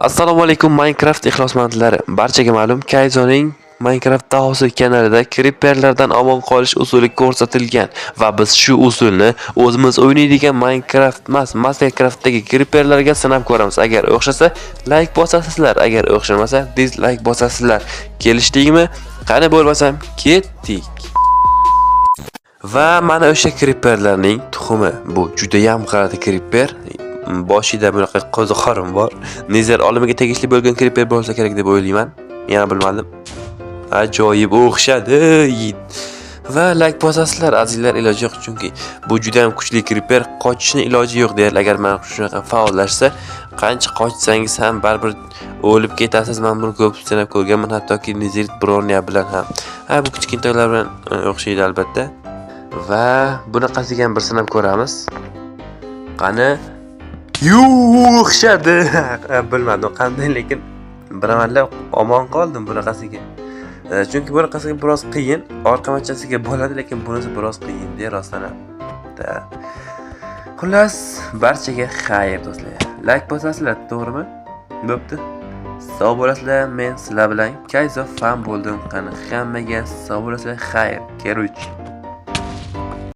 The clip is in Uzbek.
Assalomu alaykum Minecraft ixlosmandlari. Barchaga ma'lum, Kayzoning Minecraft dahosi kanalida creeperlardan omon qolish usuli ko'rsatilgan va biz shu usulni o'zimiz o'ynaydigan Minecraftdagi creeperlarga sinab ko'ramiz. Agar o'xshasa, like bosasizlar, agar o'xshamasa, dislike bosasizlar. Kelishdikmi? Qani bo'lmasam, ketdik. Va mana o'sha creeperlarning tuxumi. Bu juda ham g'alati creeper. Boshida bunaqa qo'ziqorim bor. Nether olimiga tegishli bo'lgan creeper bo'lsa kerak deb o'ylayman. Yana bilmadim. Ajoyib o'xshadi. Va like bosasizlar azizlar, iloji yo'q, chunki bu juda ham kuchli creeper, qochishni iloji yo'q deyar. Agar mana shunaqa faollashsa, qancha qochsangiz ham baribir o'lib ketasiz. Men buni ko'p sinab ko'rganman, hattoki Nether Bronya bilan ham. Bu kichkintoylar bilan o'xshaydi albatta. Va bunaqasiga ham bir sinab ko'ramiz. Qani o'xshadi. Bilmadim qanday, lekin biramallab omon qoldim bunaqasiga. Chunki bunaqasiga biroz qiyin, orqamachasiga bo'ladi, lekin bunisi biroz qiyin-da rostdan. Xullas, barchaga xayr do'stlar. Like bosasizlar, to'g'rimi? Bo'pti. Sog' bo'lasizlar, men sizlar bilan Kayzo fan bo'ldim. Qani hammaga sog' bo'lasizlar, xayr. Keruch.